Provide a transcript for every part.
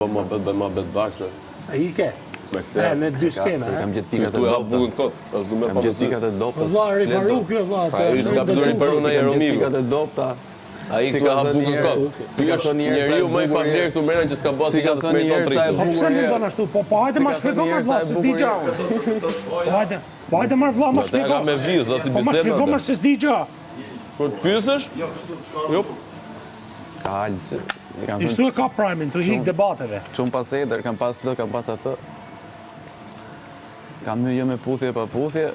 Ma bet bashkë. Ike. Me këtë. Në dy skena. Kam gjetë pikat e Tu e hap dopta. bukën kot. As du me Kam pa gjetë pikat e dopta. Vlla riparu kjo vlla. Ai s'ka bërë riparu në Jeromiu. Pikat e dopta. Ai këtu e hap bukën kot. Si ka thënë njerëz. Njeriu më i pavlerë këtu merren që s'ka bërë si ka të smeriton Po drejt. pse mundon ashtu? Po hajde ma shpjego më vlla, se s'di gjë. Hajde ma vlla, ma Ata shpjego. ka me vizë, as i Po ma shpjego bisedë. më se s'di gjë. Po të pyesësh? Jo. Kalë. Kam Ishtu e ka primin, të hik debateve. Çun pas eder, kam pas të, kam pas atë. Kam jo me puthje pa puthje.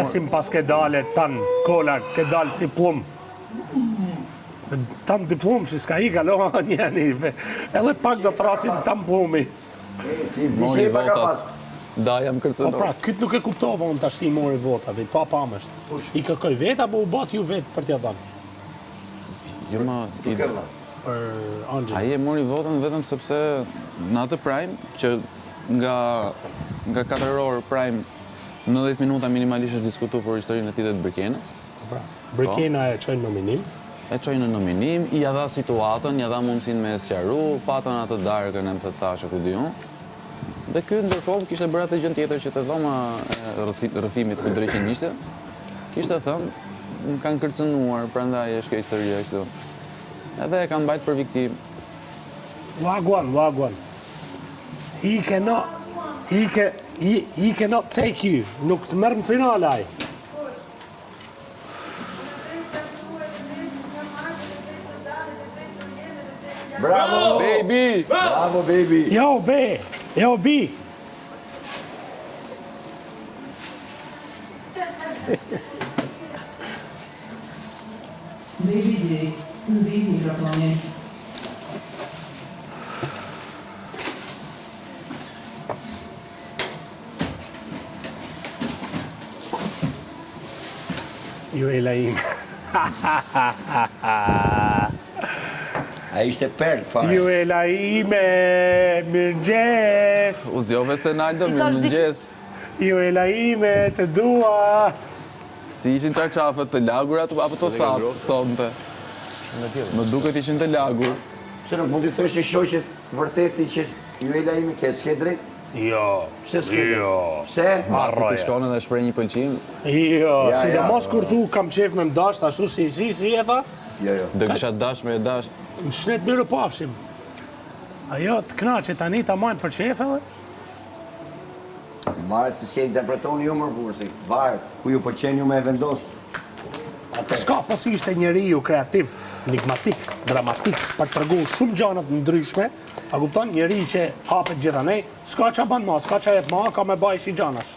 Esim pas ke dale tan kola, ke dal si plum. Tan diplom që s'ka i galo njeni. Edhe pak do të rasin tan plumi. Dishe pa ka pas. Da, jam Po kërcënor. pra, këtë nuk e kuptova unë tash si mori votat, i pa pamësht. I kërkoj vet apo u bat ju vet për t'ja dhënë? Jo ma... Për Angel. Ai e mori votën vetëm sepse në atë prime që nga 4 orë prime 90 minuta minimalisht është diskutuar për historinë e tij të Brikenës. Pra, Brikena e çojnë nominim. E çojnë në nominim, i ja dha situatën, ja dha mundësinë me sqaru, patën atë darkën e më të tashë ku di unë. Dhe ky ndërkohë kishte bërë atë gjën tjetër që të dhoma e rrëfimit të drejqenishte. Kishte thënë, më kanë kërcënuar, prandaj është kjo historia kështu. Edhe e kanë mbajtur për viktimë. Wagwan. He cannot take you. Nuk të merr në final ai. Bravo! Baby! Bravo, baby! Jo, B. Baby J, ndis mikrofonin. Ju e lajim. A ishte perl, fare. Ju e lajime, mirëgjes. U zjove Stenaldo, mirë mëngjes. Ju e lajime, të dua. Si ishin çarçafët të lagurat apo të thatë sonte? Më duket ishin të lagur. Pse nuk mund të thosh që shoqet të vërtetë që ju e lajmi ke s'ke drejt? Jo. Pse s'ke drejt? Jo. Pse? Si të shkon edhe shpreh një pëlqim, Jo, Ja, sidomos kur tu kam qef me mdasht, ashtu si e tha, Jo. do kisha dash me dash. më shnet mirë pafshim. Ajo të knaqe tani ta majnë për qef edhe? Varet se si e interpretoni ju mërë bursi. Varet, ku ju pëlqen ju me e vendos. Ska pas ishte njeriu kreativ, enigmatik, dramatik, për të regu shumë gjanat ndryshme, a kupton, njeri që hapet gjithanej, s'ka qa ban ma, s'ka qa jep ma, ka me baj shi gjanash.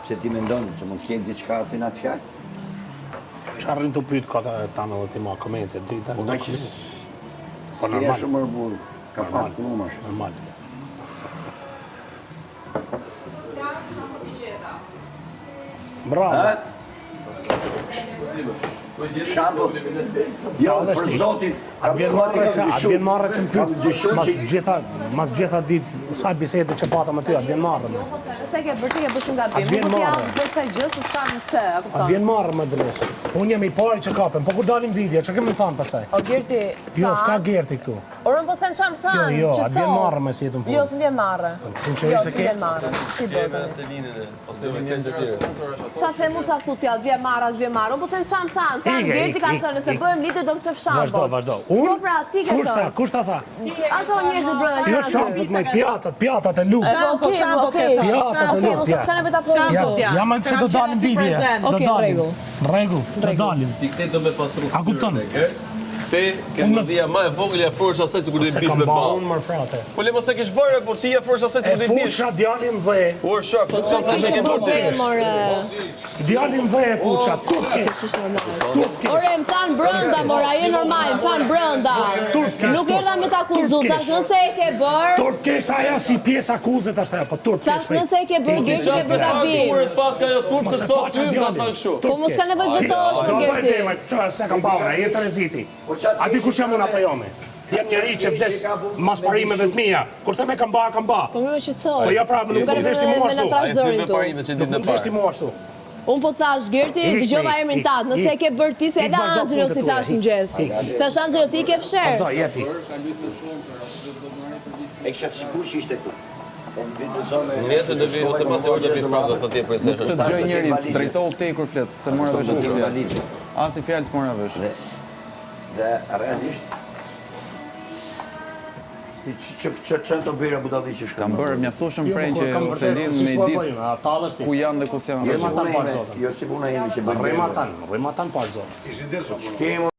Pse ti mendon që mund t'jenë diçka aty në atë fjalë? Që arrin të pytë ka tanë dhe ti ma komente, drita, Po nga që s'ke normal. shumë mërë burë. Ka fast plumash. normal. Bravo. Ha? Shampo? Jo, për zotin, kam shkuat i kam dyshu. Vjen marrë që më Kam dyshu që... mas gjitha ditë, sa bisede që pata me ty, atë vjen marrë me. Nëse ke bërë ti e bë shumë gabim, vjen nuk jam marrë. zë kësaj gjë, se s'ka në pse, a Atë kupton? vjen marrë me dresë. Po unë jam i pari që kapem, po kur dalim video, që kemi thanë pastaj? O Gerti, Jo, s'ka gerti këtu. Orën po them çam thanë, Jo, që atë vjen thon? marrë me si jetën Jo, fund. s'vjen marrë. Sinqerisht e ke? s'vjen marrë. Si bëhet? Qa the mu qa thu t'ja, vjen marrë, vjen marrë. Unë po them çam thanë, Ike, Gerti ka ik, thënë, nëse ik. bëhem lider do më qef shampo. Vazhdo. Po pra, ti ke thënë. Kush ta tha? Ato njerëz në brenda Jo shamput me pjatat e luk. Okej. Pjatat e luk, Mos ja. s'ka nevojë ta afrosh. Ja më se do dalim video. Do Okej, dalim. rregull. Rregull, do dalim. Ti këtë do me pastru. A kupton? Te, ke dhia ma e vogël e afrosh asaj sikur do të Se bish kam me ba ball. unë mërë frate. Po le mos e kish bërë, por ti afrosh asaj E sikur do të bish. fuqa djalin dhe. Por shok, po çfarë Ti thënë që ke do bërë ti? të more. Djalin dhe e fuqa. Turke. Ore, më thanë brënda, mora, je normal, më thanë brënda. Nuk erdha me ta akuzu, tash nëse e ke bërë, Turkesh aja si pjesë akuzet ashtë ajo, po turkesh. tash nëse e ke bërë Gerti ke bërë gabim. Kur të pas ka ajo turp se thot ty, ka thënë kështu. Po mos ka nevojë të betohesh për Gerti. Që se kam bavra, jetë reziti. Po A di kush jam unë apo jo me? Jam njeri që vdes mas parimeve të mia. Kur të me kam ba. Po më qetësoj. Po ja pra, nuk më veshti mua ashtu. Nuk më veshti mua ashtu. Unë po thash, Gerti, dëgjova emrin tatë, nëse e ke bërë ti se edhe Angelo si thash në gjes. Thash Angelo ti ke fsherë. Vazhdo, jeti. E kisha sikur që ishte këtu. Nesër do vi ose pas orë do vi prapë sa ti për Të dëgjoj njëri, drejtohu këtej kur flet, se mora vesh asnjë fjalë. As i fjalë s'mora vesh. Dhe realisht ti ç'ën të bëra budalli që shkon. Kam bërë mjaftueshëm frengje ose lim me ditë ku janë dhe ku janë. Jo si puna ime që bëj. Rematan par zot. Kemi